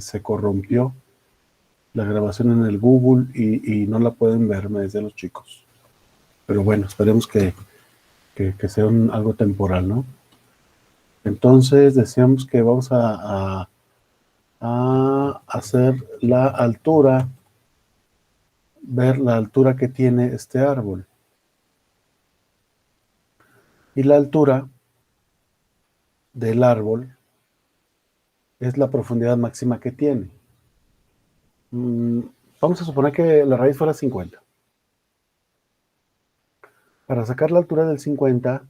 se corrompió la grabación en el Google y no la pueden ver, me dicen los chicos. Pero bueno, esperemos que sea algo temporal, ¿no? Entonces decíamos que vamos a hacer la altura, ver la altura que tiene este árbol. Y la altura del árbol es la profundidad máxima que tiene. Vamos a suponer que la raíz fuera 50. Para sacar la altura del 50,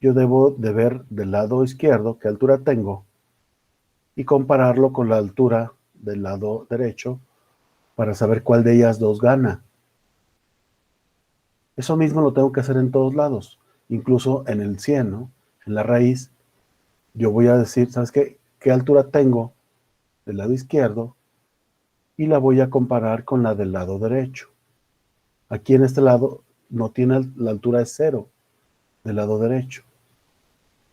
yo debo de ver del lado izquierdo qué altura tengo y compararlo con la altura del lado derecho para saber cuál de ellas dos gana. Eso mismo lo tengo que hacer en todos lados, incluso en el 100, ¿no? En la raíz, yo voy a decir, ¿sabes qué? ¿Qué altura tengo del lado izquierdo? Y la voy a comparar con la del lado derecho. Aquí en este lado no tiene la altura es 0 del lado derecho,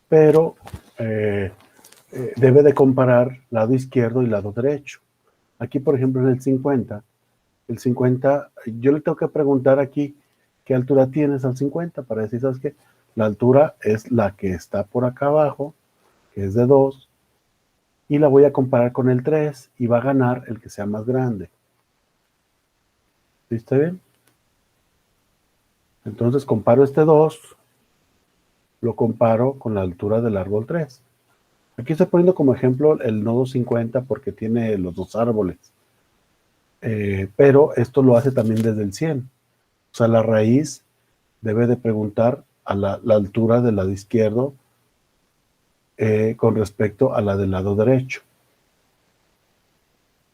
pero debe de comparar lado izquierdo y lado derecho. Aquí, por ejemplo, en el 50, yo le tengo que preguntar aquí qué altura tienes al 50 para decir, ¿sabes qué? La altura es la que está por acá abajo, que es de 2, y la voy a comparar con el 3 y va a ganar el que sea más grande. ¿Viste bien? Entonces comparo este 2, lo comparo con la altura del árbol 3. Aquí estoy poniendo como ejemplo el nodo 50 porque tiene los dos árboles. Pero esto lo hace también desde el 100. O sea, la raíz debe de preguntar a la altura del lado izquierdo con respecto a la del lado derecho.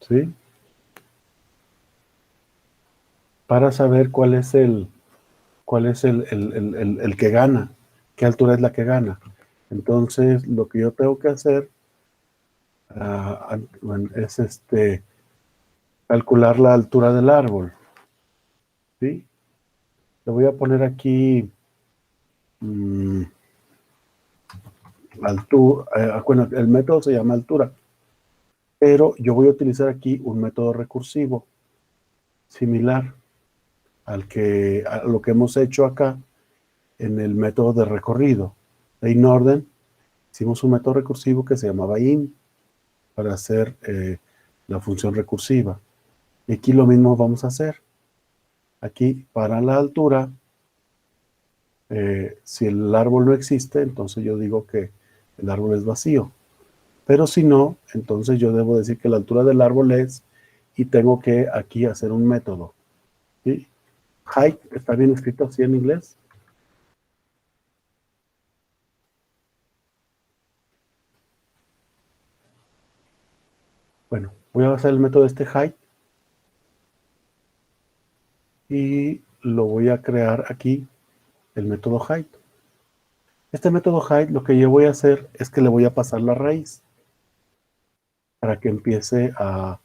¿Sí? Para saber cuál es el que gana, qué altura es la que gana. Entonces, lo que yo tengo que hacer es calcular la altura del árbol. ¿Sí? Le voy a poner aquí altura. Bueno, el método se llama altura, pero yo voy a utilizar aquí un método recursivo similar a lo que hemos hecho acá en el método de recorrido. De InOrden hicimos un método recursivo que se llamaba in para hacer la función recursiva. Y aquí lo mismo vamos a hacer. Aquí para la altura, si el árbol no existe, entonces yo digo que el árbol es vacío. Pero si no, entonces yo debo decir que la altura del árbol es, y tengo que aquí hacer un método. ¿Sí? Height, ¿está bien escrito así en inglés? Bueno, voy a hacer el método height y lo voy a crear aquí, el método height. Este método height lo que yo voy a hacer es que le voy a pasar la raíz para que empiece a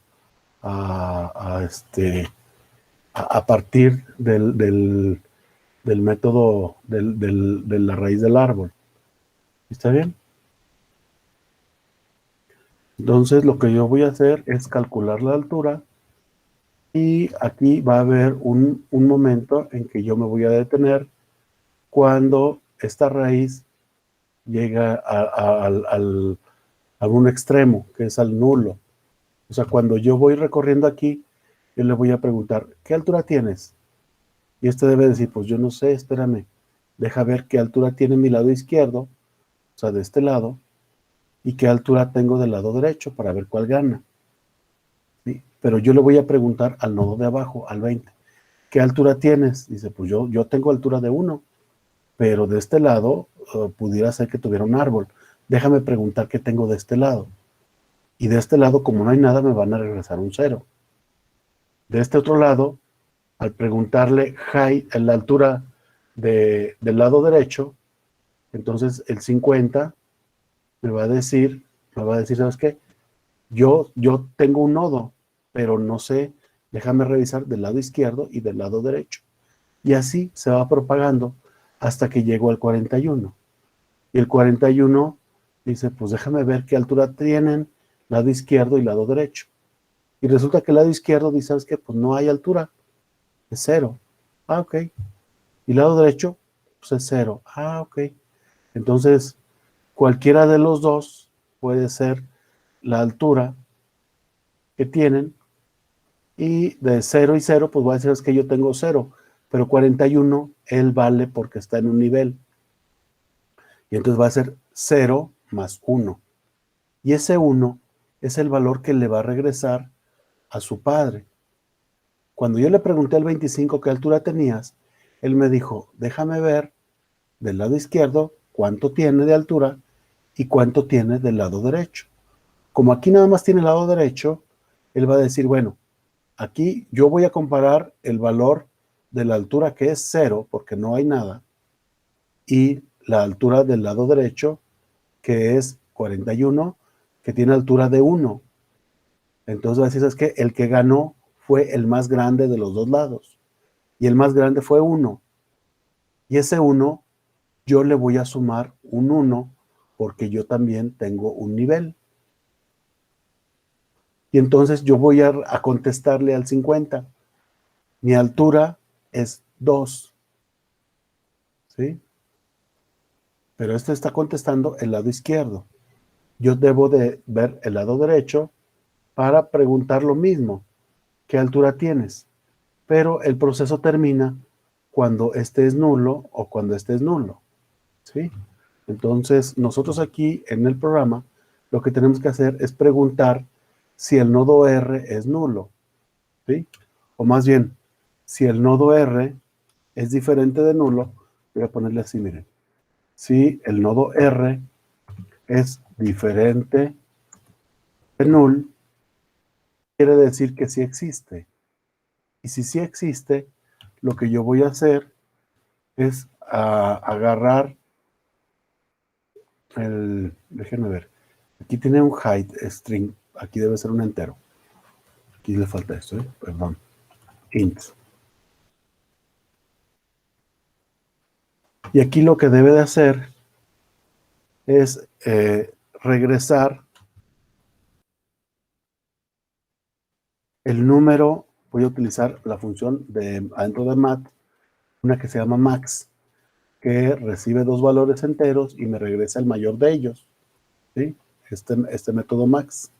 partir del método de la raíz del árbol. ¿Está bien? Entonces lo que yo voy a hacer es calcular la altura y aquí va a haber un momento en que yo me voy a detener cuando esta raíz llega a un extremo, que es al nulo. O sea, cuando yo voy recorriendo aquí, yo le voy a preguntar, ¿qué altura tienes? Y este debe decir, pues yo no sé, espérame, deja ver qué altura tiene mi lado izquierdo, o sea, de este lado, y qué altura tengo del lado derecho para ver cuál gana. ¿Sí? Pero yo le voy a preguntar al nodo de abajo, al 20, ¿qué altura tienes? Dice, pues yo tengo altura de 1, pero de este lado pudiera ser que tuviera un árbol. Déjame preguntar qué tengo de este lado. Y de este lado, como no hay nada, me van a regresar un 0. De este otro lado, al preguntarle height, en la altura del lado derecho, entonces el 50 me va a decir, ¿sabes qué? Yo tengo un nodo, pero no sé, déjame revisar del lado izquierdo y del lado derecho. Y así se va propagando hasta que llego al 41. Y el 41 dice, pues déjame ver qué altura tienen lado izquierdo y lado derecho. Y resulta que el lado izquierdo dice, ¿sabes qué? Pues no hay altura, es 0. Ah, ok. Y el lado derecho, pues es 0. Ah, ok. Entonces, cualquiera de los dos puede ser la altura que tienen. Y de 0 y 0, pues voy a decir es que yo tengo 0. Pero 41, él vale porque está en un nivel. Y entonces va a ser 0 más 1. Y ese 1 es el valor que le va a regresar a su padre. Cuando yo le pregunté al 25 qué altura tenías, él me dijo, déjame ver del lado izquierdo cuánto tiene de altura y cuánto tiene del lado derecho. Como aquí nada más tiene el lado derecho, él va a decir, bueno, aquí yo voy a comparar el valor de la altura que es 0, porque no hay nada, y la altura del lado derecho, que es 41, que tiene altura de 1. Entonces va a decir, es que el que ganó fue el más grande de los dos lados, y el más grande fue 1. Y ese 1, yo le voy a sumar un 1, porque yo también tengo un nivel. Y entonces yo voy a contestarle al 50. Mi altura es 2, ¿sí? Pero este está contestando el lado izquierdo. Yo debo de ver el lado derecho para preguntar lo mismo. ¿Qué altura tienes? Pero el proceso termina cuando este es nulo o cuando este es nulo, ¿sí? Entonces, nosotros aquí en el programa, lo que tenemos que hacer es preguntar si el nodo R es nulo, ¿sí? O más bien, si el nodo R es diferente de nulo, voy a ponerle así, miren. Si el nodo R es diferente de null, quiere decir que sí existe. Y si sí existe, lo que yo voy a hacer es agarrar déjenme ver, aquí tiene un height string, aquí debe ser un entero. Aquí le falta esto, perdón, int. Y aquí lo que debe de hacer es regresar el número. Voy a utilizar la función adentro de mat, una que se llama max, que recibe dos valores enteros y me regresa el mayor de ellos, ¿sí? Este método max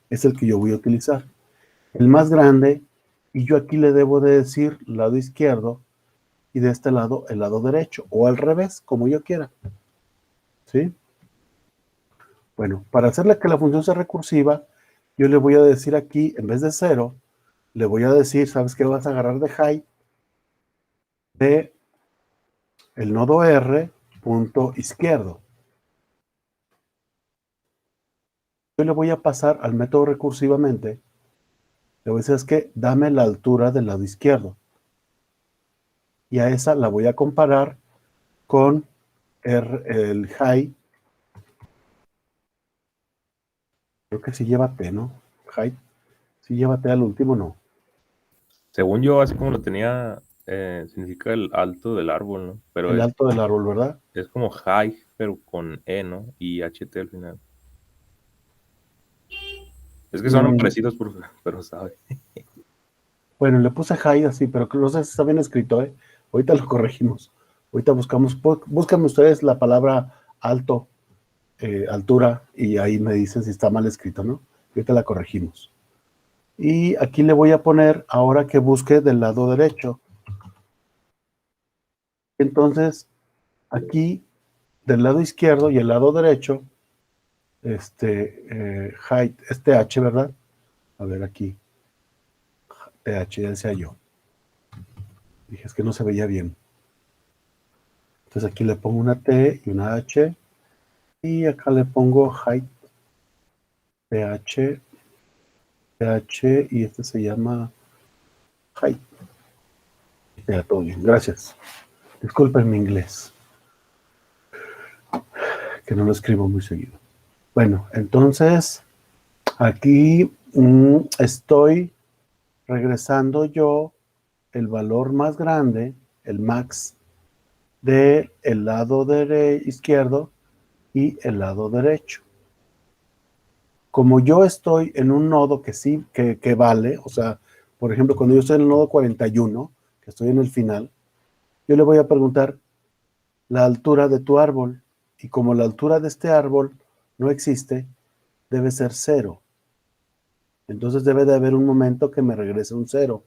es el que yo voy a utilizar. El más grande, y yo aquí le debo de decir lado izquierdo y de este lado el lado derecho, o al revés, como yo quiera, ¿sí? Bueno, para hacerle que la función sea recursiva, yo le voy a decir aquí, en vez de 0, le voy a decir, ¿sabes qué? Vas a agarrar de height de el nodo R punto izquierdo. Yo le voy a pasar al método recursivamente, le voy a decir, es que dame la altura del lado izquierdo. Y a esa la voy a comparar con el height. Creo que sí lleva T, ¿no? Height. Sí lleva T al último, ¿no? Según yo, así como lo tenía, significa el alto del árbol, ¿no? Pero El alto del árbol, ¿verdad? es como high, pero con E, ¿no? Y HT al final. Es que son Mm, parecidos, pero sabe. bueno, le puse height así, pero no sé si está bien escrito, ¿eh? Ahorita lo corregimos. Ahorita buscamos, búsquenme ustedes la palabra alto, altura, y ahí me dicen si está mal escrito, ¿no? Ahorita la corregimos. Y aquí le voy a poner, ahora que busque del lado derecho. Entonces, aquí, del lado izquierdo y el lado derecho, height, H, ¿verdad? A ver aquí, TH, ya decía yo. Dije, es que no se veía bien. Entonces aquí le pongo una T y una H. Y acá le pongo height, TH, TH, y este se llama height. Ya, todo bien, gracias. Disculpen mi inglés, que no lo escribo muy seguido. Bueno, entonces, aquí estoy regresando yo el valor más grande, el max, del lado izquierdo y el lado derecho. como yo estoy en un nodo que sí, que vale, o sea, por ejemplo, cuando yo estoy en el nodo 41, que estoy en el final, yo le voy a preguntar la altura de tu árbol, y como la altura de este árbol no existe, debe ser 0. Entonces debe de haber un momento que me regrese un 0.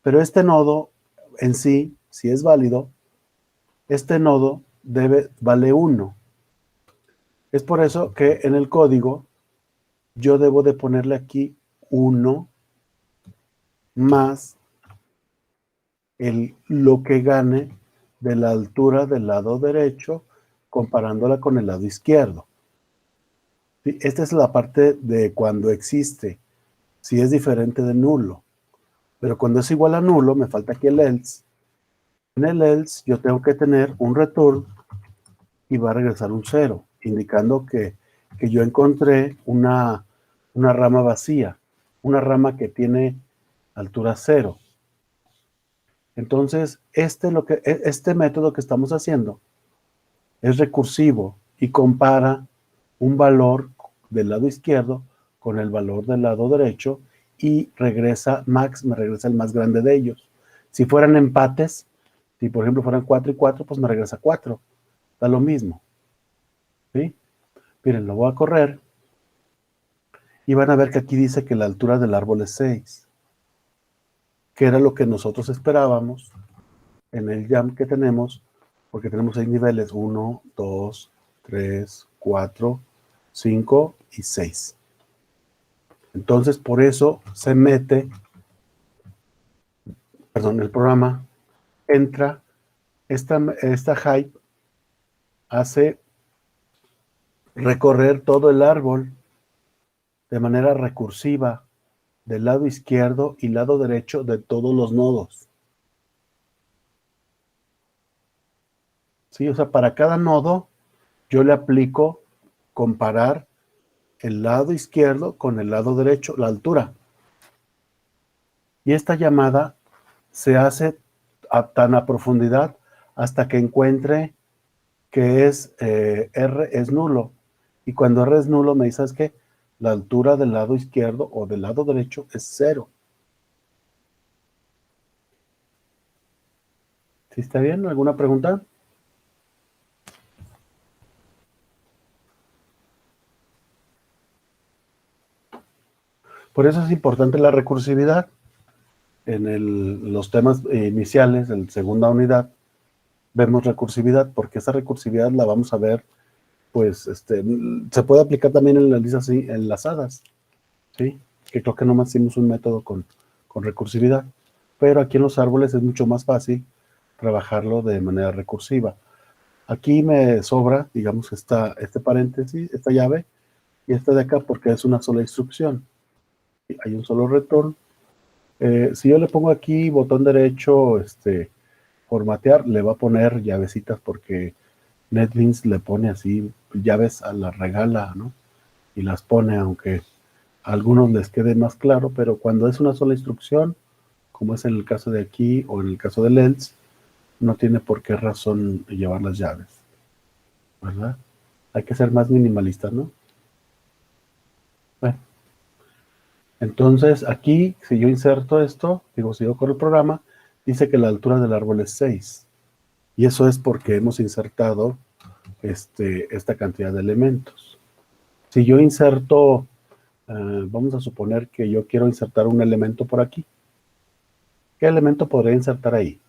Pero este nodo en sí, si es válido, este nodo vale 1. Es por eso que en el código yo debo de ponerle aquí 1 más lo que gane de la altura del lado derecho comparándola con el lado izquierdo. ¿Sí? Esta es la parte de cuando existe, si es diferente de nulo. Pero cuando es igual a nulo, me falta aquí el else. En el else yo tengo que tener un return y va a regresar un 0, indicando que yo encontré una rama vacía, una rama que tiene altura 0. Entonces, este método que estamos haciendo es recursivo y compara un valor del lado izquierdo con el valor del lado derecho y regresa max, me regresa el más grande de ellos. Si fueran empates, si por ejemplo fueran 4 y 4, pues me regresa 4. Da lo mismo. ¿Sí? Miren, lo voy a correr y van a ver que aquí dice que la altura del árbol es 6, que era lo que nosotros esperábamos en el jam que tenemos, porque tenemos 6 niveles, 1, 2, 3, 4, 5 y 6. Entonces, por eso se mete, perdón, el programa entra, esta hype hace recorrer todo el árbol de manera recursiva del lado izquierdo y lado derecho de todos los nodos. ¿Sí? O sea, para cada nodo yo le aplico comparar el lado izquierdo con el lado derecho, la altura. Y esta llamada se hace tan a profundidad hasta que encuentre que R es nulo. Y cuando R es nulo me dice, ¿sabes qué? La altura del lado izquierdo o del lado derecho es 0. ¿Sí está bien? ¿Alguna pregunta? Por eso es importante la recursividad. En los temas iniciales, en segunda unidad, vemos recursividad, porque esa recursividad la vamos a ver, pues, se puede aplicar también en las listas enlazadas, ¿sí? Que creo que nomás hicimos un método con recursividad, pero aquí en los árboles es mucho más fácil trabajarlo de manera recursiva. Aquí me sobra, digamos, este paréntesis, esta llave, y esta de acá porque es una sola instrucción. Hay un solo return. Si yo le pongo aquí botón derecho, formatear, le va a poner llavecitas porque NetBeans le pone así llaves a la regala, ¿no? Y las pone, aunque a algunos les quede más claro, pero cuando es una sola instrucción, como es en el caso de aquí o en el caso de Lens, no tiene por qué razón llevar las llaves, ¿verdad? Hay que ser más minimalista, ¿no? Bueno, entonces aquí, si yo inserto esto, digo, si yo corro el programa, dice que la altura del árbol es 6. Y eso es porque hemos insertado esta cantidad de elementos. Si yo inserto, vamos a suponer que yo quiero insertar un elemento por aquí. ¿Qué elemento podría insertar ahí?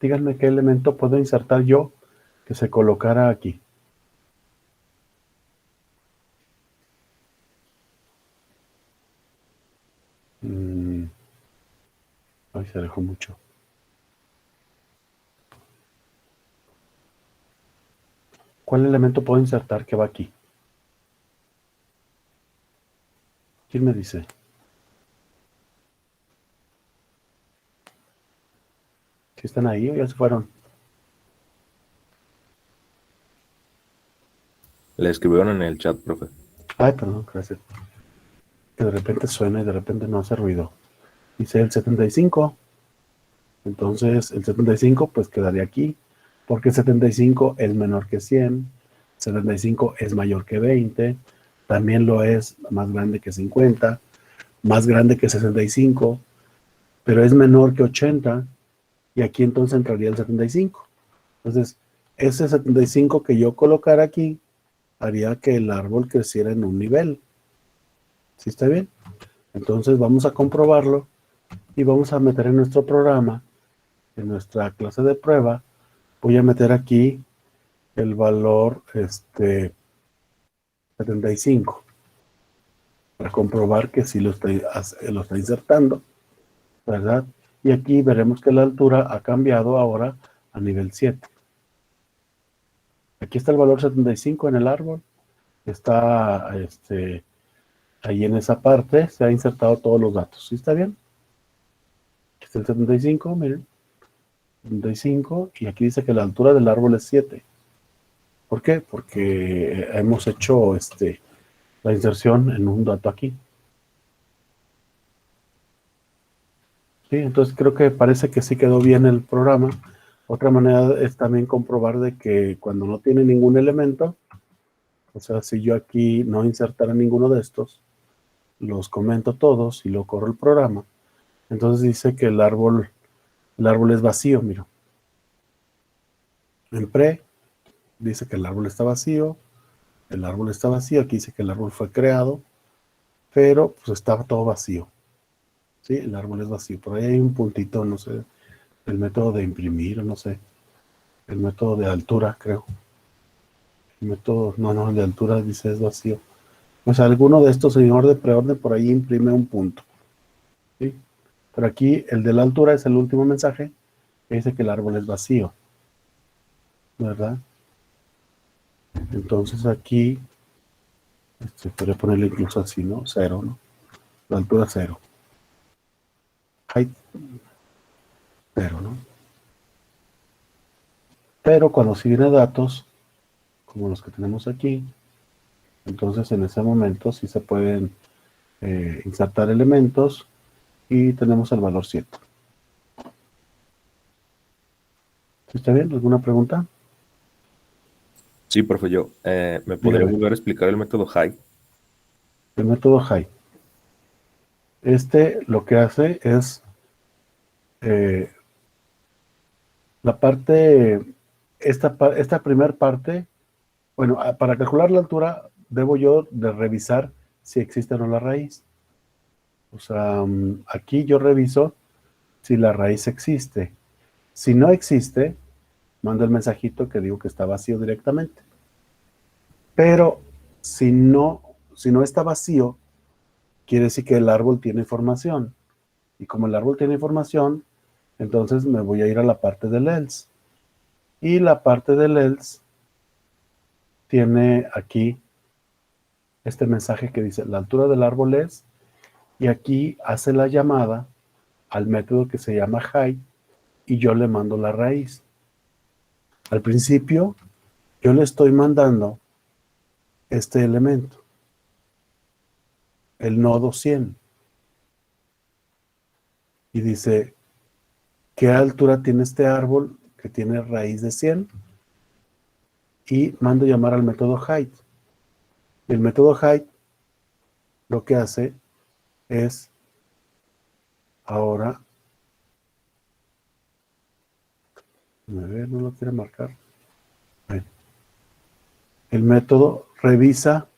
Díganme qué elemento puedo insertar yo que se colocara aquí. Ay, se alejó mucho. ¿Cuál elemento puedo insertar que va aquí? ¿Quién me dice? ¿Si están ahí o ya se fueron? Le escribieron en el chat, profe. Ay, perdón, gracias. Que de repente suena y de repente no hace ruido. Dice el 75. Entonces el 75 pues quedaría aquí, porque 75 es menor que 100, 75 es mayor que 20, también lo es más grande que 50, más grande que 65, pero es menor que 80, y aquí entonces entraría el 75. Entonces, ese 75 que yo colocara aquí haría que el árbol creciera en un nivel. ¿Sí está bien? Entonces vamos a comprobarlo y vamos a meter en nuestro programa, en nuestra clase de prueba, voy a meter aquí el valor 75 para comprobar que sí lo está insertando, ¿verdad? Y aquí veremos que la altura ha cambiado ahora a nivel 7. Aquí está el valor 75 en el árbol, está ahí en esa parte, se ha insertado todos los datos. ¿Sí está bien? Aquí está el 75, miren, 75, y aquí dice que la altura del árbol es 7. ¿Por qué? Porque hemos hecho la inserción en un dato aquí. Sí, entonces creo que parece que sí quedó bien el programa. Otra manera es también comprobar de que cuando no tiene ningún elemento, o sea, si yo aquí no insertara ninguno de estos, los comento todos y lo corro el programa, entonces dice que el árbol es vacío, mira. En pre dice que el árbol está vacío, aquí dice que el árbol fue creado, pero pues estaba todo vacío. Sí, el árbol es vacío. Por ahí hay un puntito, no sé, el método de imprimir, no sé, el método de altura, creo. El método, no, el de altura dice es vacío. O sea, alguno de estos, señor de preorden, por ahí imprime un punto. ¿Sí? Pero aquí el de la altura es el último mensaje que dice que el árbol es vacío. ¿Verdad? Entonces aquí, podría ponerle incluso así, ¿no? 0, ¿no? La altura 0. Height 0, ¿no? Pero cuando si viene datos, como los que tenemos aquí, entonces en ese momento sí se pueden insertar elementos y tenemos el valor 7. ¿Sí está bien? ¿Alguna pregunta? Sí, profe, ¿me podría Dígame. volver a explicar el método high? El método high. Lo que hace es eh, la parte, esta primera parte, bueno, para calcular la altura debo yo de revisar si existe o no la raíz. O sea, aquí yo reviso si la raíz existe. Si no existe, mando el mensajito que digo que está vacío directamente. Pero si no está vacío, quiere decir que el árbol tiene información. Y como el árbol tiene información, entonces me voy a ir a la parte del else. Y la parte del else tiene aquí este mensaje que dice la altura del árbol es, y aquí hace la llamada al método que se llama height y yo le mando la raíz. Al principio yo le estoy mandando este elemento, el nodo 100, y dice qué altura tiene este árbol que tiene raíz de 100, y mando llamar al método height. El método height lo que hace es ahora, a ver, no lo quiere marcar. Bueno, el método revisa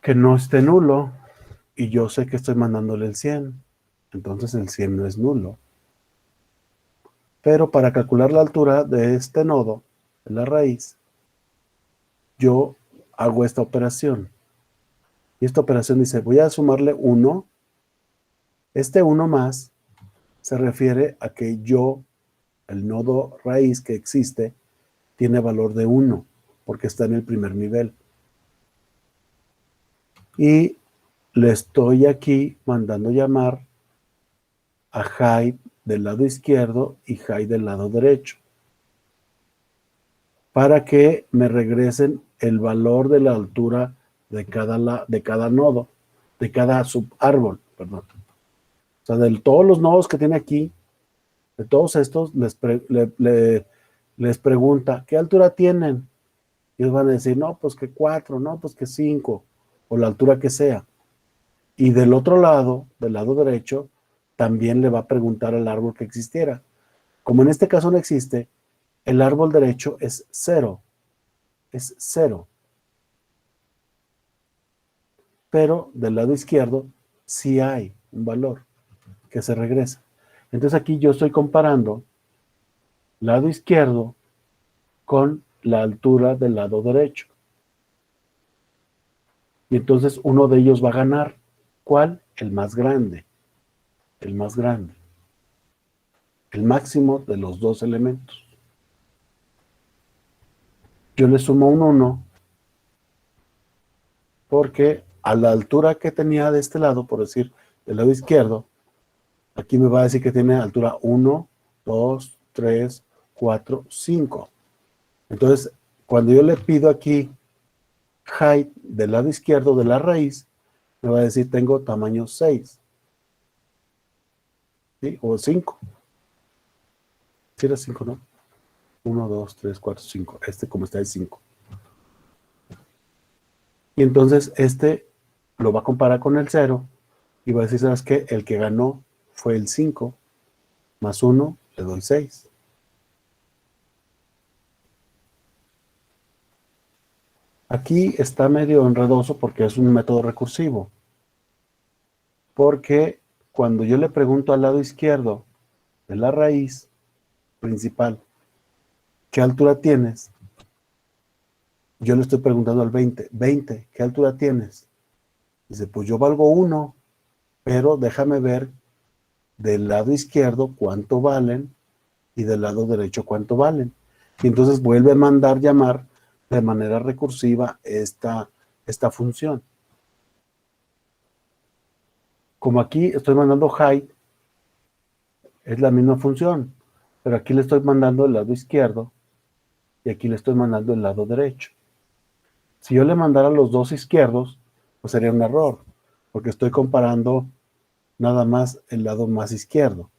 que no esté nulo y yo sé que estoy mandándole el 100. Entonces el 100 no es nulo. Pero para calcular la altura de este nodo, de la raíz, yo hago esta operación. Y esta operación dice, voy a sumarle 1. Este 1 más se refiere a que el nodo raíz que existe, tiene valor de 1, porque está en el primer nivel. Y le estoy aquí mandando llamar a height del lado izquierdo y height del lado derecho, para que me regresen el valor de la altura de cada nodo, de cada subárbol, perdón. O sea, de todos los nodos que tiene aquí, de todos estos, les pregunta, ¿qué altura tienen? Y ellos van a decir, no, pues que 4, no, pues que 5, o la altura que sea. Y del otro lado, del lado derecho, también le va a preguntar al árbol que existiera. Como en este caso no existe, el árbol derecho es 0. Es 0. Pero del lado izquierdo sí hay un valor que se regresa. Entonces aquí yo estoy comparando lado izquierdo con la altura del lado derecho. Y entonces uno de ellos va a ganar. ¿Cuál? El más grande. El más grande. El máximo de los dos elementos. Yo le sumo un 1 porque a la altura que tenía de este lado, por decir, del lado izquierdo, aquí me va a decir que tiene altura 1, 2, 3, 4, 5. Entonces, cuando yo le pido aquí height del lado izquierdo de la raíz, me va a decir tengo tamaño 6. ¿Sí? O 5. Si era 5, ¿no? 1, 2, 3, 4, 5. Este como está es 5. Y entonces este lo va a comparar con el 0 y va a decir, ¿sabes qué? El que ganó fue el 5, más 1, le doy 6. Aquí está medio enredoso porque es un método recursivo. Porque cuando yo le pregunto al lado izquierdo de la raíz principal, ¿qué altura tienes? Yo le estoy preguntando al 20, ¿qué altura tienes? Dice, pues yo valgo 1, pero déjame ver del lado izquierdo cuánto valen y del lado derecho cuánto valen. Y entonces vuelve a mandar llamar de manera recursiva esta función. Como aquí estoy mandando height, es la misma función, pero aquí le estoy mandando el lado izquierdo y aquí le estoy mandando el lado derecho. Si yo le mandara los dos izquierdos, pues sería un error, porque estoy comparando nada más el lado más izquierdo.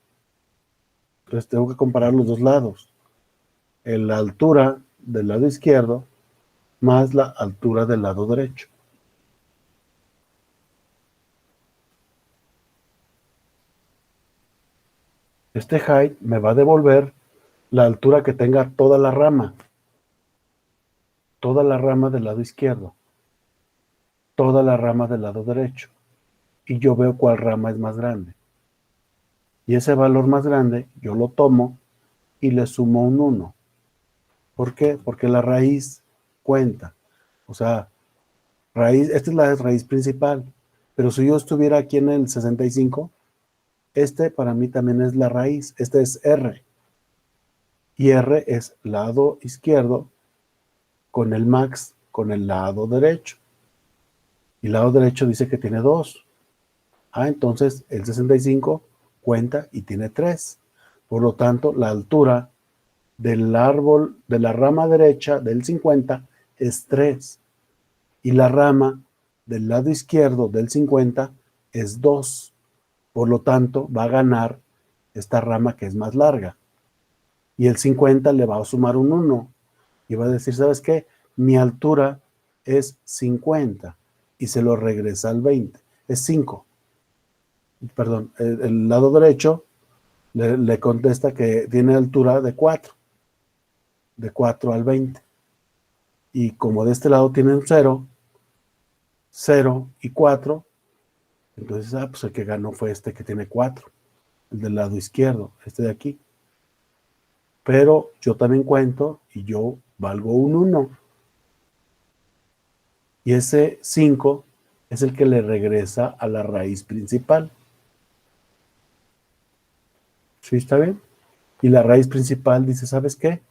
Entonces tengo que comparar los dos lados. La altura del lado izquierdo más la altura del lado derecho. Este height me va a devolver la altura que tenga toda la rama del lado izquierdo, toda la rama del lado derecho. Y yo veo cuál rama es más grande. Y ese valor más grande yo lo tomo y le sumo un 1. ¿Por qué? Porque la raíz cuenta. O sea, esta es la raíz principal. Pero si yo estuviera aquí en el 65, este para mí también es la raíz. Este es R. Y R es lado izquierdo con el max con el lado derecho. Y el lado derecho dice que tiene 2. Entonces el 65 cuenta y tiene 3. Por lo tanto, la altura del árbol, de la rama derecha del 50 es 3. Y la rama del lado izquierdo del 50 es 2. Por lo tanto, va a ganar esta rama que es más larga. Y el 50 le va a sumar un 1. Y va a decir, ¿sabes qué? Mi altura es 50. Y se lo regresa al 20. Es 5. Perdón, el lado derecho le contesta que tiene altura de 4. De 4 al 20. Y como de este lado tiene un 0, 0 y 4, entonces, pues el que ganó fue este que tiene 4, el del lado izquierdo, este de aquí. Pero yo también cuento y yo valgo un 1. Y ese 5 es el que le regresa a la raíz principal. ¿Sí está bien? Y la raíz principal dice, ¿sabes qué?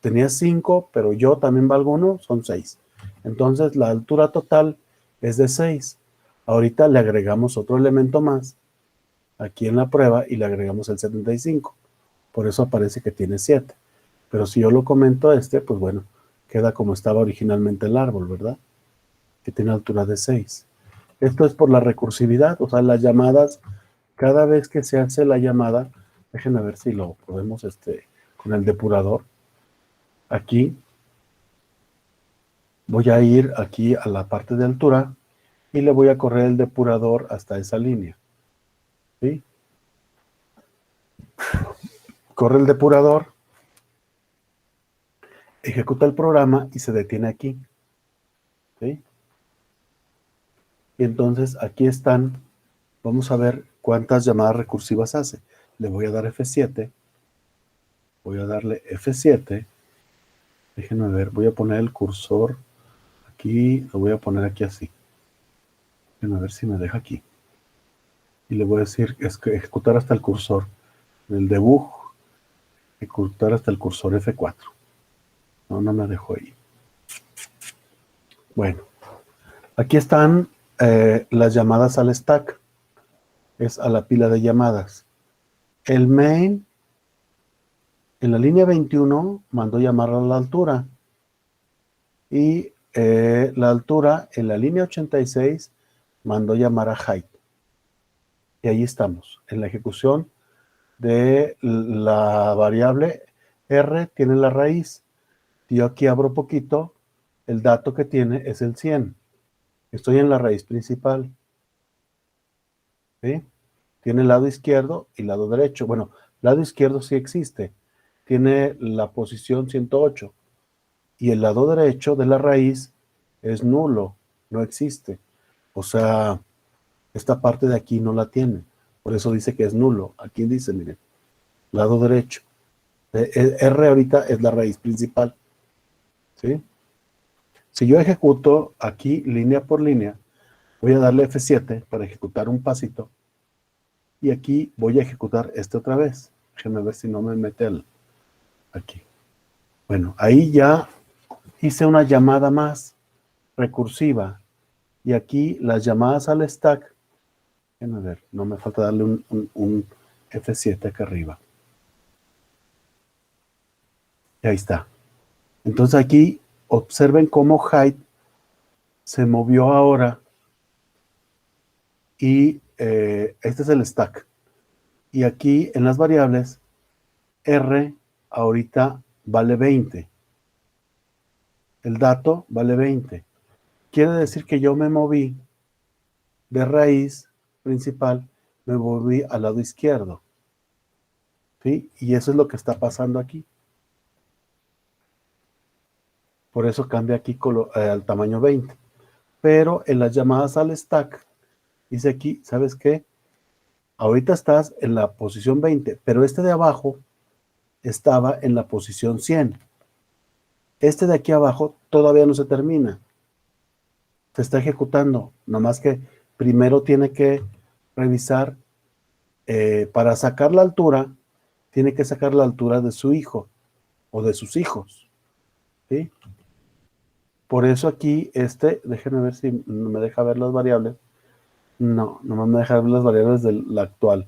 Tenía 5, pero yo también valgo 1, son 6. Entonces la altura total es de 6. Ahorita le agregamos otro elemento más aquí en la prueba y le agregamos el 75. Por eso aparece que tiene 7. Pero si yo lo comento pues bueno, queda como estaba originalmente el árbol, ¿verdad? Que tiene altura de 6. Esto es por la recursividad, o sea, las llamadas, cada vez que se hace la llamada, déjenme ver si lo podemos, con el depurador. Aquí, voy a ir aquí a la parte de altura y le voy a correr el depurador hasta esa línea, ¿sí? Corre el depurador, ejecuta el programa y se detiene aquí, ¿sí? Y entonces aquí están, vamos a ver cuántas llamadas recursivas hace. Le voy a dar F7, voy a darle F7, déjenme ver, voy a poner el cursor aquí, lo voy a poner aquí así. Déjenme ver si me deja aquí. Y le voy a decir es que ejecutar hasta el cursor, en el debug, ejecutar hasta el cursor F4. No, no me dejó ahí. Bueno, aquí están las llamadas al stack, es a la pila de llamadas. El main, en la línea 21, mandó llamar a la altura. Y la altura, en la línea 86, mandó llamar a height. Y ahí estamos, en la ejecución de la variable R, tiene la raíz. Yo aquí abro poquito, el dato que tiene es el 100. Estoy en la raíz principal. ¿Sí? Tiene el lado izquierdo y lado derecho. Bueno, lado izquierdo sí existe. Tiene la posición 108. Y el lado derecho de la raíz es nulo, no existe. O sea, esta parte de aquí no la tiene. Por eso dice que es nulo. Aquí dice, miren, lado derecho. R ahorita es la raíz principal. ¿Sí? Si yo ejecuto aquí línea por línea, voy a darle F7 para ejecutar un pasito. Y aquí voy a ejecutar este otra vez. Déjenme ver si no me mete aquí. Bueno, ahí ya hice una llamada más recursiva. Y aquí las llamadas al stack. Déjenme ver, no me falta darle un F7 acá arriba. Y ahí está. Entonces aquí observen cómo height se movió ahora. Y este es el stack. Y aquí en las variables, R ahorita vale 20. El dato vale 20. Quiere decir que yo me moví de raíz principal, me moví al lado izquierdo. ¿Sí? Y eso es lo que está pasando aquí. Por eso cambia aquí al tamaño 20. Pero en las llamadas al stack, dice aquí, ¿sabes qué? Ahorita estás en la posición 20, pero este de abajo estaba en la posición 100. Este de aquí abajo todavía no se termina. Se está ejecutando, nomás que primero tiene que revisar, para sacar la altura, tiene que sacar la altura de su hijo o de sus hijos, ¿sí? Por eso aquí, déjenme ver si me deja ver las variables. No, nomás me deja ver las variables de la actual.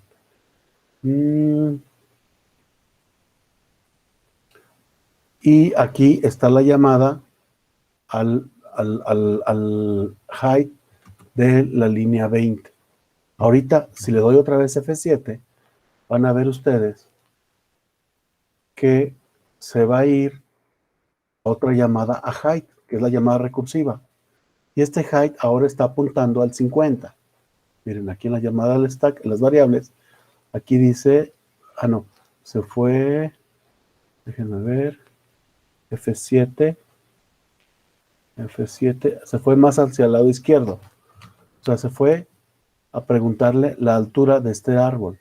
Y aquí está la llamada al height de la línea 20. Ahorita, si le doy otra vez F7, van a ver ustedes que se va a ir otra llamada a height, que es la llamada recursiva. Y este height ahora está apuntando al 50. Miren, aquí en la llamada al stack, en las variables, aquí dice, no, se fue, déjenme ver, F7, F7, se fue más hacia el lado izquierdo. O sea, se fue a preguntarle la altura de este árbol.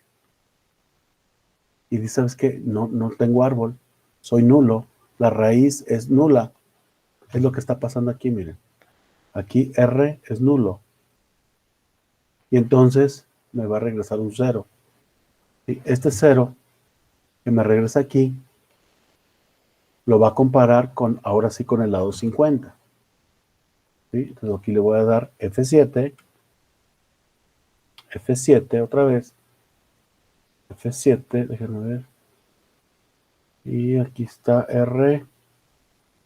Y dice, ¿sabes qué? No, no tengo árbol, soy nulo, la raíz es nula. Es lo que está pasando aquí, miren. Aquí R es nulo. Y entonces me va a regresar un 0. Y este 0 que me regresa aquí, lo va a comparar con, ahora sí, con el lado 50. ¿Sí? Entonces aquí le voy a dar F7, F7 otra vez, F7, déjenme ver. Y aquí está R,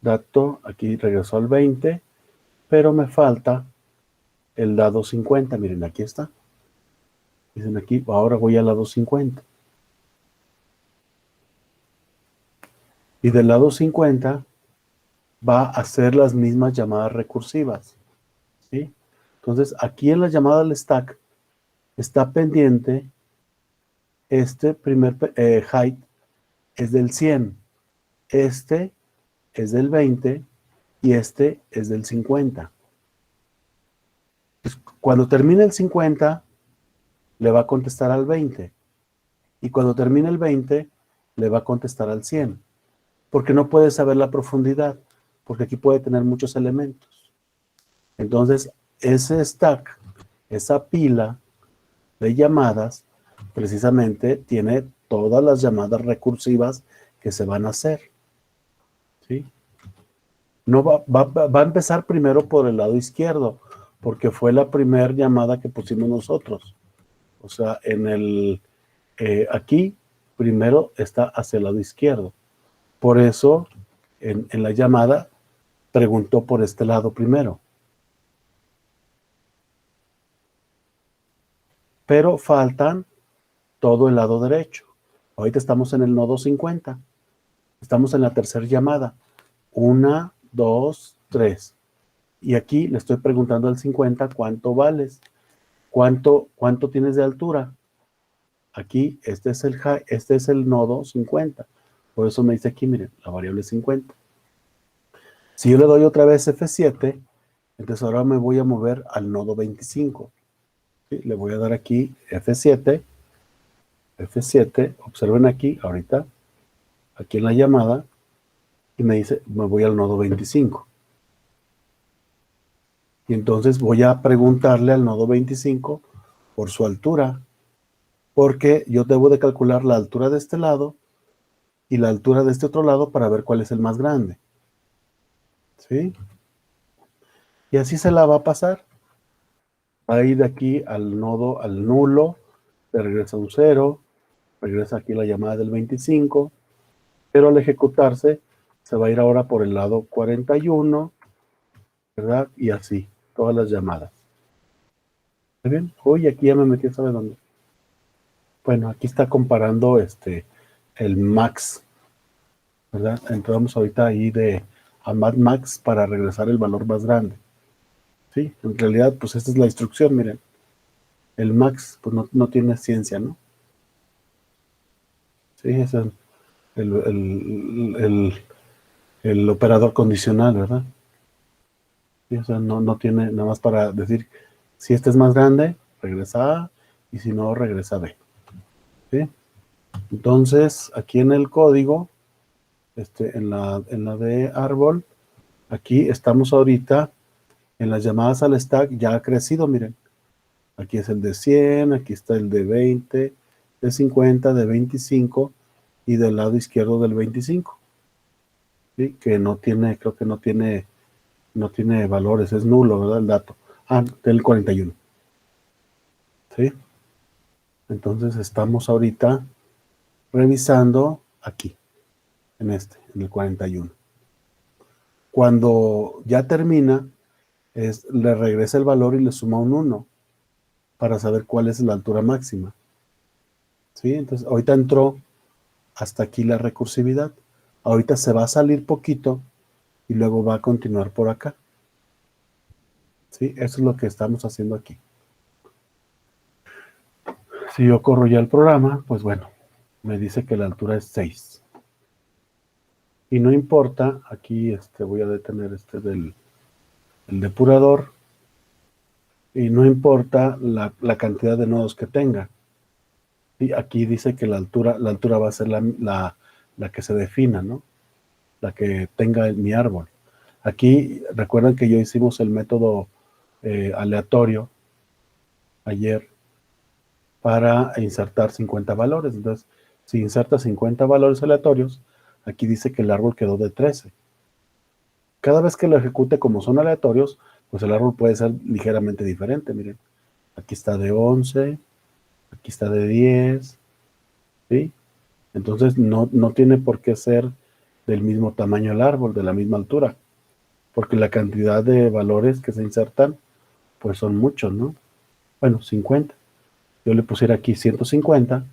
dato, aquí regresó al 20, pero me falta el lado 50. Miren, aquí está. Dicen aquí, ahora voy al lado 50. Y del lado 50 va a hacer las mismas llamadas recursivas. ¿Sí? Entonces, aquí en la llamada al stack está pendiente este primer height es del 100, este es del 20 y este es del 50. Pues, cuando termine el 50, le va a contestar al 20. Y cuando termine el 20, le va a contestar al 100. Porque no puede saber la profundidad, porque aquí puede tener muchos elementos. Entonces, ese stack, esa pila de llamadas, precisamente tiene todas las llamadas recursivas que se van a hacer. ¿Sí? No va a empezar primero por el lado izquierdo, porque fue la primera llamada que pusimos nosotros. O sea, aquí primero está hacia el lado izquierdo. Por eso, en la llamada, preguntó por este lado primero. Pero faltan todo el lado derecho. Ahorita estamos en el nodo 50. Estamos en la tercera llamada. 1, 2, 3. Y aquí le estoy preguntando al 50 cuánto vales. ¿Cuánto tienes de altura? Aquí, este es el nodo 50. Por eso me dice aquí, miren, la variable es 50. Si yo le doy otra vez F7, entonces ahora me voy a mover al nodo 25. ¿Sí? Le voy a dar aquí F7. F7, observen aquí, ahorita, aquí en la llamada, y me dice, me voy al nodo 25. Y entonces voy a preguntarle al nodo 25 por su altura, porque yo debo de calcular la altura de este lado y la altura de este otro lado para ver cuál es el más grande. ¿Sí? Y así se la va a pasar. Va a ir de aquí al nodo, al nulo, le regresa un 0, regresa aquí la llamada del 25, pero al ejecutarse se va a ir ahora por el lado 41, ¿verdad? Y así, todas las llamadas. ¿Está bien? Uy, aquí ya me metí, ¿sabe dónde? Bueno, aquí está comparando el max, ¿verdad? Entramos ahorita ahí a Mad Max para regresar el valor más grande. Sí, en realidad, pues esta es la instrucción, miren. El max, pues no tiene ciencia, ¿no? Sí, es el operador condicional, ¿verdad? Sí, o sea, no tiene nada más para decir, si este es más grande, regresa A, y si no, regresa B. ¿Sí? Entonces, aquí en el código, en la de árbol, aquí estamos ahorita en las llamadas al stack, ya ha crecido, miren. Aquí es el de 100, aquí está el de 20, de 50, de 25 y del lado izquierdo del 25. ¿Sí? Que no tiene, creo que no tiene valores, es nulo, ¿verdad? El dato. Ah, del 41. ¿Sí? Entonces estamos ahorita revisando aquí, en el 41. Cuando ya termina, le regresa el valor y le suma un 1 para saber cuál es la altura máxima. ¿Sí? Entonces, ahorita entró hasta aquí la recursividad. Ahorita se va a salir poquito y luego va a continuar por acá. ¿Sí? Eso es lo que estamos haciendo aquí. Si yo corro ya el programa, pues bueno, me dice que la altura es 6. Y no importa, aquí voy a detener el depurador, y no importa la cantidad de nodos que tenga. Y aquí dice que la altura va a ser la que se defina, ¿no? La que tenga mi árbol. Aquí, recuerden que ya hicimos el método aleatorio ayer para insertar 50 valores. Entonces, si inserta 50 valores aleatorios, aquí dice que el árbol quedó de 13. Cada vez que lo ejecute como son aleatorios, pues el árbol puede ser ligeramente diferente. Miren, aquí está de 11, aquí está de 10, ¿sí? Entonces no tiene por qué ser del mismo tamaño el árbol, de la misma altura, porque la cantidad de valores que se insertan pues son muchos, ¿no? Bueno, 50. Yo le pusiera aquí 150,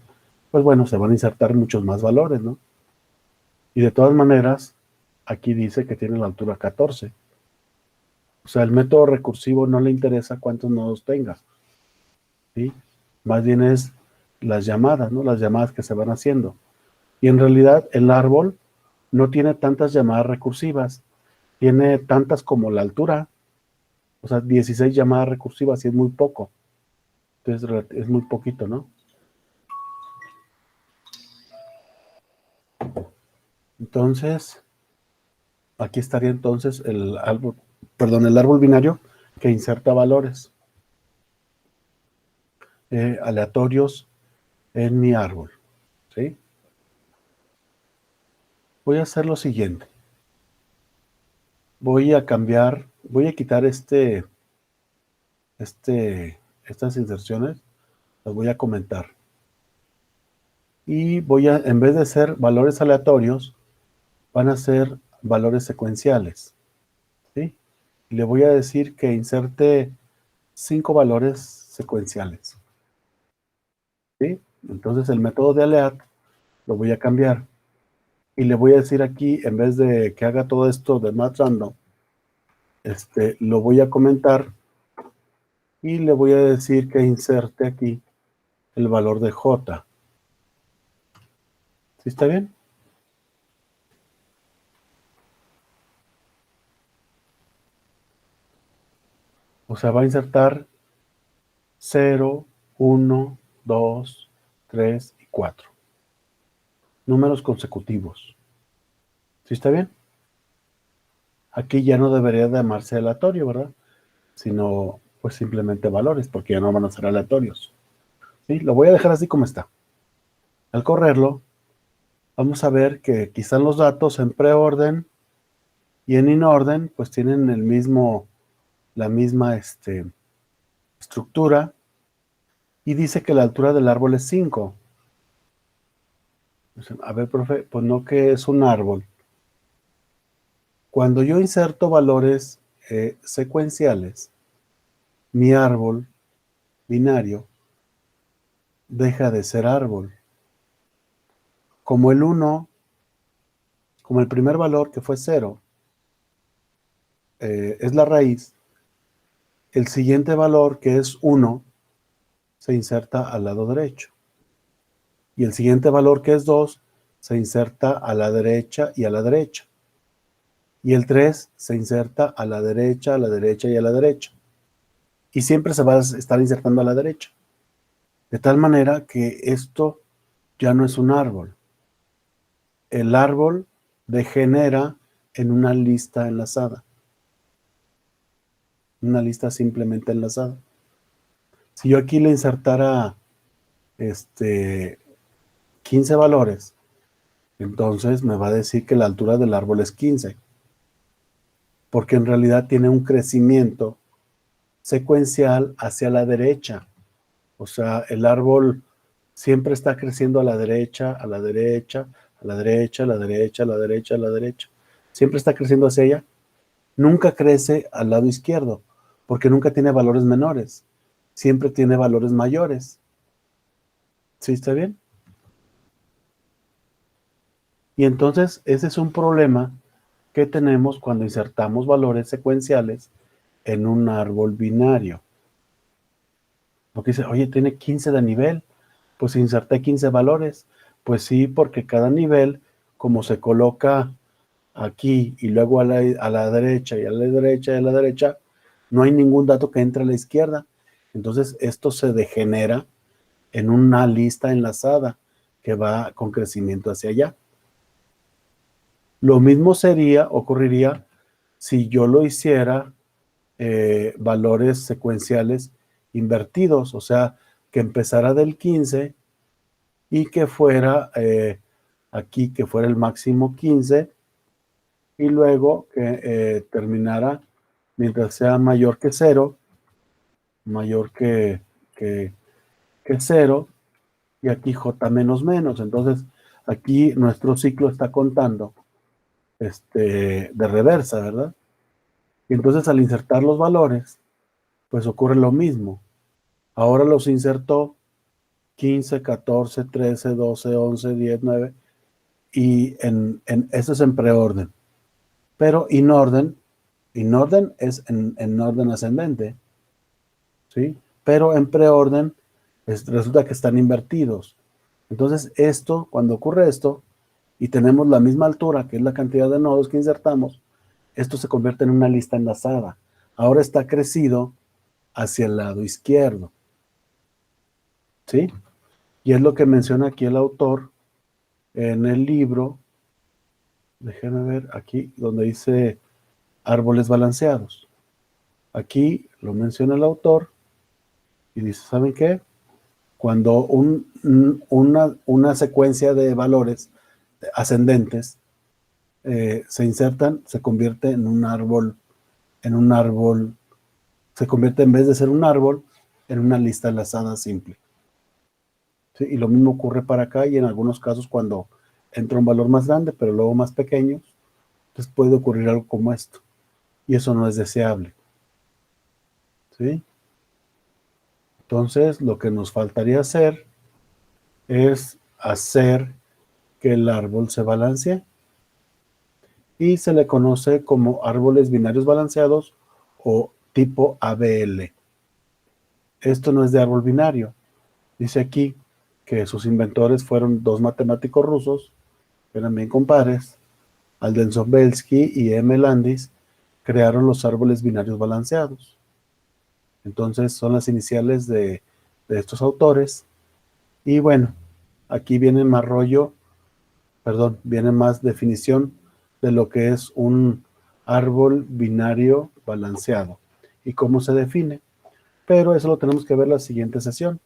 pues bueno, se van a insertar muchos más valores, ¿no? Y de todas maneras, aquí dice que tiene la altura 14. O sea, el método recursivo no le interesa cuántos nodos tenga, ¿sí? Más bien es las llamadas, ¿no? Las llamadas que se van haciendo. Y en realidad el árbol no tiene tantas llamadas recursivas, tiene tantas como la altura, o sea, 16 llamadas recursivas y es muy poco. Entonces es muy poquito, ¿no? Entonces, aquí estaría entonces el árbol, perdón, el árbol binario que inserta valores aleatorios en mi árbol, ¿sí? Voy a hacer lo siguiente. Voy a cambiar, voy a quitar estas inserciones, las voy a comentar. Y voy a, en vez de ser valores aleatorios, van a ser valores secuenciales, ¿sí? Y le voy a decir que inserte 5 valores secuenciales, ¿sí? Entonces el método de aleat lo voy a cambiar. Y le voy a decir aquí, en vez de que haga todo esto de math random, lo voy a comentar y le voy a decir que inserte aquí el valor de J. ¿Sí está bien? O sea, va a insertar 0, 1, 2, 3 y 4. Números consecutivos. ¿Sí está bien? Aquí ya no debería de llamarse aleatorio, ¿verdad? Sino, pues simplemente valores, porque ya no van a ser aleatorios. ¿Sí? Lo voy a dejar así como está. Al correrlo, vamos a ver que quizás los datos en preorden y en inorden, pues tienen la misma estructura, y dice que la altura del árbol es 5. A ver, profe, pues no, que es un árbol. Cuando yo inserto valores secuenciales, mi árbol binario deja de ser árbol. Como el 1, como el primer valor que fue 0, es la raíz, el siguiente valor que es 1 se inserta al lado derecho. Y el siguiente valor que es 2 se inserta a la derecha y a la derecha. Y el 3 se inserta a la derecha, a la derecha y a la derecha. Y siempre se va a estar insertando a la derecha. De tal manera que esto ya no es un árbol. El árbol degenera en una lista enlazada. Una lista simplemente enlazada. Si yo aquí le insertara 15 valores, entonces me va a decir que la altura del árbol es 15. Porque en realidad tiene un crecimiento secuencial hacia la derecha. O sea, el árbol siempre está creciendo a la derecha, a la derecha, a la derecha, a la derecha, a la derecha, a la derecha. Siempre está creciendo hacia ella. Nunca crece al lado izquierdo, porque nunca tiene valores menores. Siempre tiene valores mayores. ¿Sí está bien? Y entonces ese es un problema que tenemos cuando insertamos valores secuenciales en un árbol binario. Porque dice, oye, tiene 15 de nivel, pues inserté 15 valores. Pues sí, porque cada nivel, como se coloca aquí y luego a la derecha y a la derecha y a la derecha, no hay ningún dato que entre a la izquierda. Entonces esto se degenera en una lista enlazada que va con crecimiento hacia allá. Lo mismo ocurriría si yo lo hiciera valores secuenciales invertidos, o sea, que empezara del 15 y que fuera aquí, que fuera el máximo 15 y luego que terminara mientras sea mayor que 0, mayor que 0 y aquí j menos menos. Entonces, aquí nuestro ciclo está contando de reversa, ¿verdad? Y entonces al insertar los valores, pues ocurre lo mismo. Ahora los insertó 15, 14, 13, 12, 11, 10, 9, y eso es en preorden. Pero in orden es en orden ascendente, ¿sí? Pero en preorden resulta que están invertidos. Entonces cuando ocurre esto, y tenemos la misma altura, que es la cantidad de nodos que insertamos, esto se convierte en una lista enlazada. Ahora está crecido hacia el lado izquierdo, ¿sí? Y es lo que menciona aquí el autor en el libro. Déjenme ver aquí donde dice árboles balanceados. Aquí lo menciona el autor y dice, ¿saben qué? Cuando una secuencia de valores ascendentes se insertan, se convierte en un árbol, se convierte, en vez de ser un árbol, en una lista enlazada simple. ¿Sí? Y lo mismo ocurre para acá, y en algunos casos cuando entra un valor más grande, pero luego más pequeño, pues puede ocurrir algo como esto. Y eso no es deseable. ¿Sí? Entonces, lo que nos faltaría hacer es hacer que el árbol se balancee, y se le conoce como árboles binarios balanceados o tipo ABL. Esto no es de árbol binario. Dice aquí que sus inventores fueron dos matemáticos rusos, que eran bien compadres, Alden Sobelsky y M. Landis, crearon los árboles binarios balanceados. Entonces son las iniciales de estos autores. Y bueno, aquí viene más rollo, perdón, viene más definición de lo que es un árbol binario balanceado y cómo se define. Pero eso lo tenemos que ver la siguiente sesión,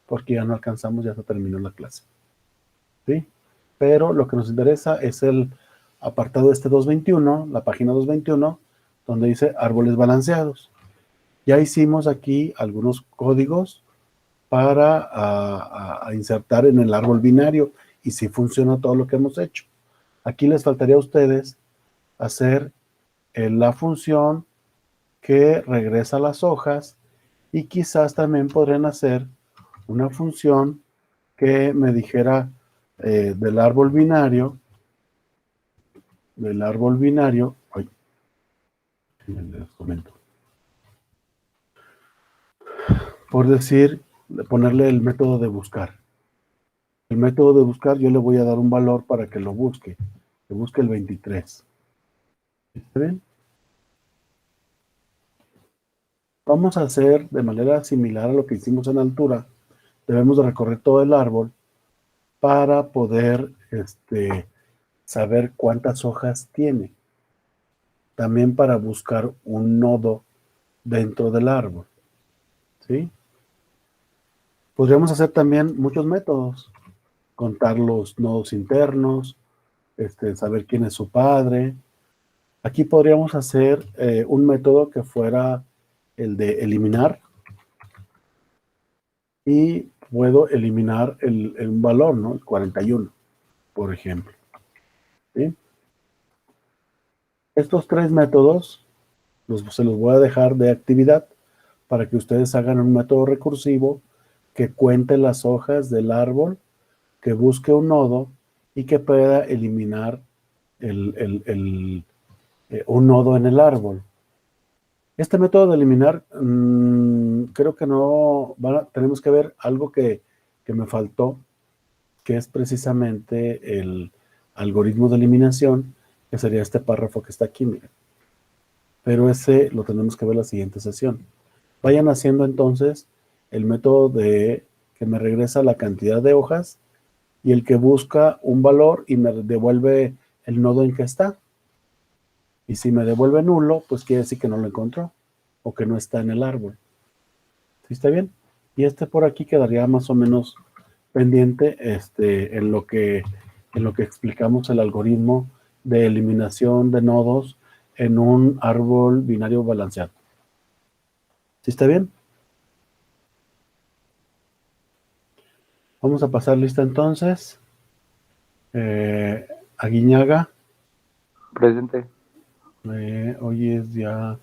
porque ya no alcanzamos, ya se terminó la clase. ¿Sí? Pero lo que nos interesa es el apartado este 221, la página 221, donde dice árboles balanceados. Ya hicimos aquí algunos códigos para a insertar en el árbol binario, y si funciona todo lo que hemos hecho. Aquí les faltaría a ustedes hacer la función que regresa las hojas, y quizás también podrían hacer una función que me dijera del árbol binario, ay, les comento, por decir, ponerle el método de buscar. El método de buscar, yo le voy a dar un valor para que lo busque, que busque el 23. ¿Está bien? Vamos a hacer de manera similar a lo que hicimos en altura. Debemos de recorrer todo el árbol para poder saber cuántas hojas tiene. También para buscar un nodo dentro del árbol. ¿Sí? Podríamos hacer también muchos métodos. Contar los nodos internos, saber quién es su padre. Aquí podríamos hacer un método que fuera el de eliminar, y puedo eliminar el valor, ¿no? El 41, por ejemplo. ¿Sí? Estos tres métodos se los voy a dejar de actividad para que ustedes hagan un método recursivo que cuente las hojas del árbol, que busque un nodo y que pueda eliminar un nodo en el árbol. Este método de eliminar, creo que no, tenemos que ver algo que me faltó, que es precisamente el algoritmo de eliminación, que sería este párrafo que está aquí, miren. Pero ese lo tenemos que ver la siguiente sesión. Vayan haciendo entonces el método que me regresa la cantidad de hojas, y el que busca un valor y me devuelve el nodo en que está. Y si me devuelve nulo, pues quiere decir que no lo encontró, o que no está en el árbol. ¿Sí está bien? Y por aquí quedaría más o menos pendiente en lo que explicamos el algoritmo de eliminación de nodos en un árbol binario balanceado. ¿Sí está bien? Vamos a pasar lista entonces. Aguiñaga. Presente. Hoy es día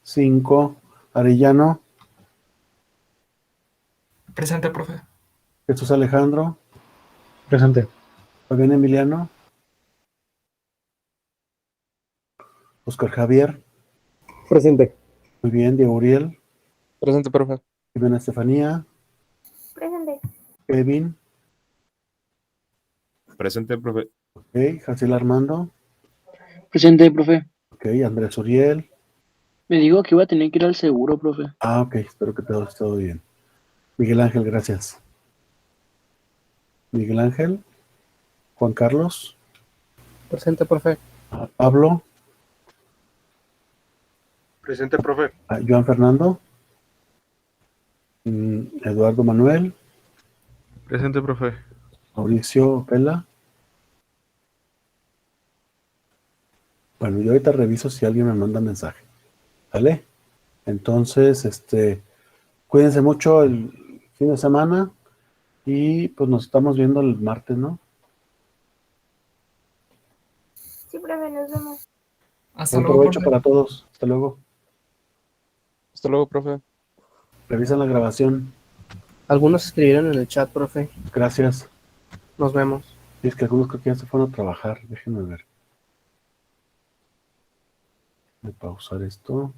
5. Arellano, Presente, profe. Jesús Alejandro, Presente. Fabián Emiliano, Oscar Javier, Presente. muy bien, Diego Uriel, Presente, profe. Jimena Estefanía, Presente. Kevin, Presente, profe. ok, Jaciel Armando, Presente, profe. ok, Andrés Uriel, Me digo que iba a tener que ir al seguro, profe. ok, espero que todo esté bien. Miguel Ángel, gracias. Miguel Ángel, Juan Carlos, Presente, profe. Pablo, Presente, profe. Joan Fernando, Eduardo Manuel, Presente, profe. Mauricio Pela. Bueno, yo ahorita reviso si alguien me manda mensaje. ¿Vale? Entonces, cuídense mucho el fin de semana y pues nos estamos viendo el martes, ¿no? Sí, profe, nos vemos. Hasta Buen luego, provecho profe. para todos. Hasta luego. Hasta luego, profe. Revisan la grabación. Algunos escribieron en el chat, profe. Gracias. Nos vemos. Y es que algunos creo que ya se fueron a trabajar. Déjenme ver. Voy a pausar esto.